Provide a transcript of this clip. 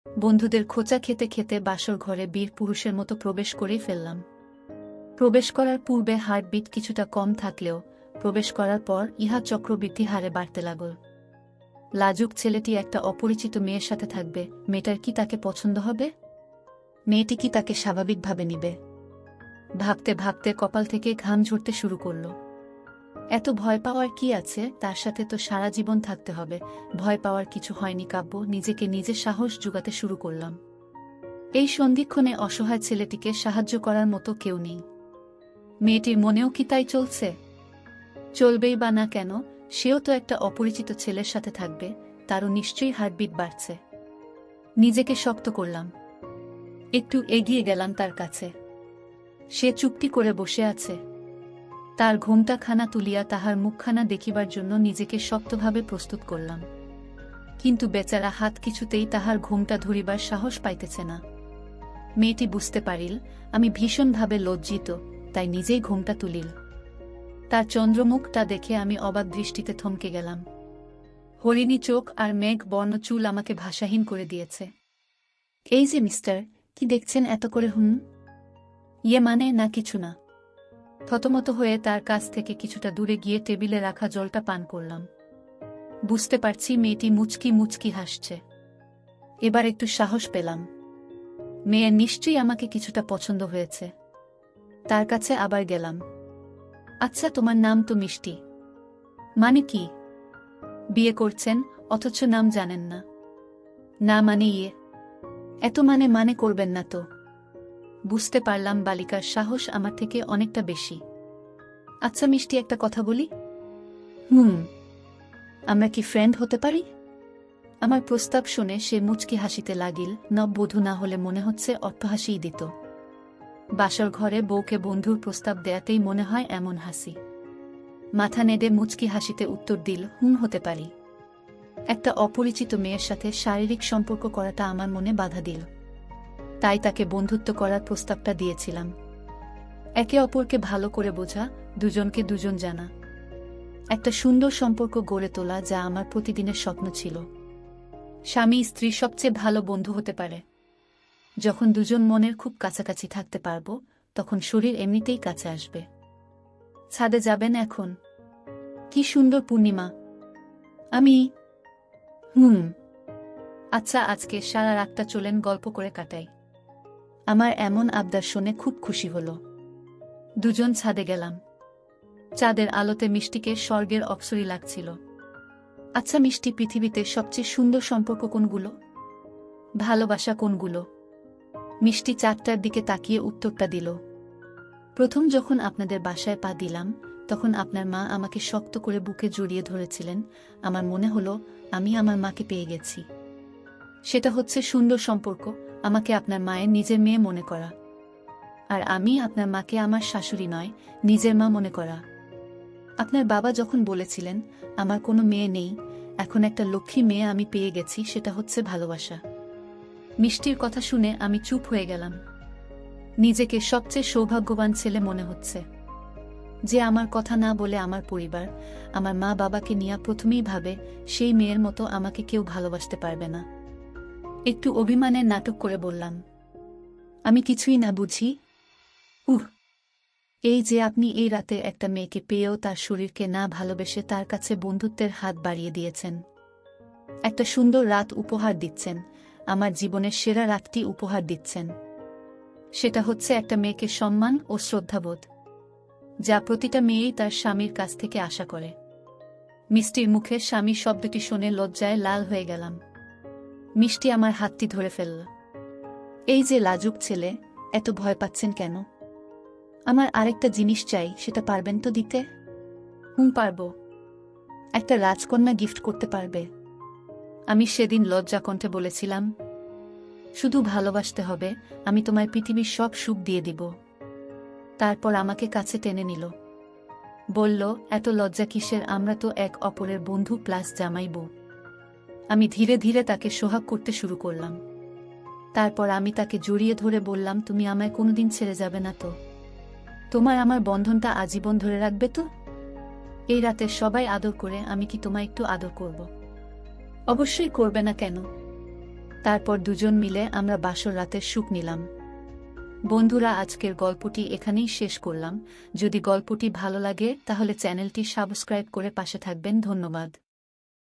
বন্ধুদের খোঁচা খেতে খেতে বাসর ঘরে বীর পুরুষের মতো প্রবেশ করেই ফেললাম। প্রবেশ করার পূর্বে হার্টবিট কিছুটা কম থাকলেও প্রবেশ করার পর ইহা চক্রবৃদ্ধি হারে বাড়তে লাগল। লাজুক ছেলেটি একটা অপরিচিত মেয়ের সাথে থাকবে, মেয়েটার কি তাকে পছন্দ হবে? মেয়েটি কি তাকে স্বাভাবিকভাবে নিবে? ভাবতে ভাবতে কপাল থেকে ঘাম ঝরতে শুরু করল। এত ভয় পাওয়ার কি আছে, তার সাথে তো সারা জীবন থাকতে হবে। ভয় পাওয়ার কিছু হয়নি কাব্য, নিজেকে নিজে সাহস জোগাতে শুরু করলাম। এই সন্ধিক্ষণে অসহায় ছেলেটিকে সাহায্য করার মতো কেউ নেই। মেয়েটির মনেও কি তাই চলছে? চলবেই বা না কেন, সেও তো একটা অপরিচিত ছেলের সাথে থাকবে, তারও নিশ্চয়ই হার্টবিট বাড়ছে। নিজেকে শক্ত করলাম, একটু এগিয়ে গেলাম তার কাছে। সে চুপটি করে বসে আছে। তার ঘোমটাখানা তুলিয়া তাহার মুখখানা দেখিবার জন্য নিজেকে শক্তভাবে প্রস্তুত করলাম, কিন্তু বেচারা হাত কিছুতেই তাহার ঘোমটা ধরিবার সাহস পাইতেছে না। মেয়েটি বুঝতে পারিল আমি ভীষণভাবে লজ্জিত, তাই নিজেই ঘোমটা তুলিল। তার চন্দ্রমুখটা দেখে আমি অবাক দৃষ্টিতে থমকে গেলাম। হরিণী চোখ আর মেঘ বর্ণ চুল আমাকে ভাষাহীন করে দিয়েছে। এই যে মিস্টার, কি দেখছেন এত করে? ইয়ে মানে না, কিছু না। থতমত হয়ে তার কাছ থেকে কিছুটা দূরে গিয়ে টেবিলে রাখা জলটা পান করলাম। বুঝতে পারছি মেয়েটি মুচকি মুচকি হাসছে। এবার একটু সাহস পেলাম। মেয়ের নিশ্চয়ই আমাকে কিছুটা পছন্দ হয়েছে। তার কাছে আবার গেলাম। আচ্ছা, তোমার নাম তো মিষ্টি। মানে কি? বিয়ে করছেন অথচ নাম জানেন না? না মানে ইয়ে, এত মানে করবেন না তো। বুঝতে পারলাম বালিকার সাহস আমার থেকে অনেকটা বেশি। আচ্ছা মিষ্টি, একটা কথা বলি। আমরা কি ফ্রেন্ড হতে পারি? আমার প্রস্তাব শুনে সে মুচকি হাসিতে লাগিল। নববধূ না হলে মনে হচ্ছে অট্টহাসিই দিত। বাসর ঘরে বউকে বন্ধুর প্রস্তাব দেয়াতেই মনে হয় এমন হাসি। মাথা নেড়ে মুচকি হাসিতে উত্তর দিল, হতে পারি। একটা অপরিচিত মেয়ের সাথে শারীরিক সম্পর্ক করাটা আমার মনে বাধা দিল, তাই তাকে বন্ধুত্ব করার প্রস্তাবটা দিয়েছিলাম। একে অপরকে ভালো করে বোঝা, দুজনকে দুজন জানা, একটা সুন্দর সম্পর্ক গড়ে তোলা, যা আমার প্রতিদিনের স্বপ্ন ছিল। স্বামী স্ত্রী সবচেয়ে ভালো বন্ধু হতে পারে। যখন দুজন মনের খুব কাছাকাছি থাকতে পারবো, তখন শরীর এমনিতেই কাছে আসবে। ছাদে যাবেন এখন? কি সুন্দর পূর্ণিমা। আমি আচ্ছা, আজকে সারা রাতটা চলেন গল্প করে কাটাই। আমার এমন আবদার শুনে খুব খুশি হল। দুজন ছাদে গেলাম। চাঁদের আলোতে মিষ্টিকে স্বর্গের অপ্সরী লাগছিল। আচ্ছা মিষ্টি, পৃথিবীতে সবচেয়ে সুন্দর সম্পর্ক কোনগুলো? ভালোবাসা কোনগুলো? মিষ্টি চাঁদটার দিকে তাকিয়ে উত্তরটা দিল। প্রথম যখন আপনাদের বাসায় পা দিলাম, তখন আপনার মা আমাকে শক্ত করে বুকে জড়িয়ে ধরেছিলেন। আমার মনে হলো আমি আমার মাকে পেয়ে গেছি। সেটা হচ্ছে সুন্দর সম্পর্ক, আমাকে আপনার মায়ের নিজের মেয়ে মনে করা। আর আমি আপনার মাকে আমার শাশুড়ি নয়, নিজের মা মনে করা। আপনার বাবা যখন বলেছিলেন আমার কোনো মেয়ে নেই, এখন একটা লক্ষ্মী মেয়ে আমি পেয়ে গেছি, সেটা হচ্ছে ভালোবাসা। মিষ্টির কথা শুনে আমি চুপ হয়ে গেলাম। নিজেকে সবচেয়ে সৌভাগ্যবান ছেলে মনে হচ্ছে, যে আমার কথা না বলে আমার পরিবার, আমার মা বাবাকে নিয়ে প্রথমেই ভাবে সেই মেয়ের মতো আমাকে কেউ ভালোবাসতে পারবে না। একটু অভিমানের নাটক করে বললাম, আমি কিছুই না বুঝি। এই যে আপনি এই রাতে একটা মেয়েকে পেয়েও তার শরীরকে না ভালোবেসে তার কাছে বন্ধুত্বের হাত বাড়িয়ে দিয়েছেন। একটা সুন্দর রাত উপহার দিচ্ছেন, আমার জীবনের সেরা রাতটি উপহার দিচ্ছেন। সেটা হচ্ছে একটা মেয়েকে সম্মান ও শ্রদ্ধাবোধ, যা প্রতিটা মেয়েই তার স্বামীর কাছ থেকে আশা করে। মিষ্টির মুখে স্বামী শব্দটি শুনে লজ্জায় লাল হয়ে গেলাম। মিষ্টি আমার হাতটি ধরে ফেলল। এই যে লাজুক ছেলে, এত ভয় পাচ্ছেন কেন? আমার আরেকটা জিনিস চাই, সেটা পারবেন তো দিতে? পারব। একটা রাজকন্যা গিফট করতে পারবে? আমি সেদিন লজ্জা কণ্ঠে বলেছিলাম, শুধু ভালোবাসতে হবে, আমি তোমার পৃথিবীর সব সুখ দিয়ে দিব। তারপর আমাকে কাছে টেনে নিল, বলল, এত লজ্জা কিসের, আমরা তো এক অপরের বন্ধু প্লাস জামাই বউ। আমি ধীরে ধীরে তাকে সোহাগ করতে শুরু করলাম। তারপর আমি তাকে জড়িয়ে ধরে বললাম, তুমি আমায় কোনোদিন ছেড়ে যাবে না তো? তোমার আমার বন্ধনটা আজীবন ধরে রাখবে তো? এই রাতে সবাই আদর করে, আমি কি তোমায় একটু আদর করব? অবশ্যই করবে না কেন? তারপর দুজন মিলে আমরা বাসর রাতের সুখ নিলাম। বন্ধুরা, আজকের গল্পটি এখানেই শেষ করলাম। যদি গল্পটি ভালো লাগে তাহলে চ্যানেলটি সাবস্ক্রাইব করে পাশে থাকবেন। ধন্যবাদ।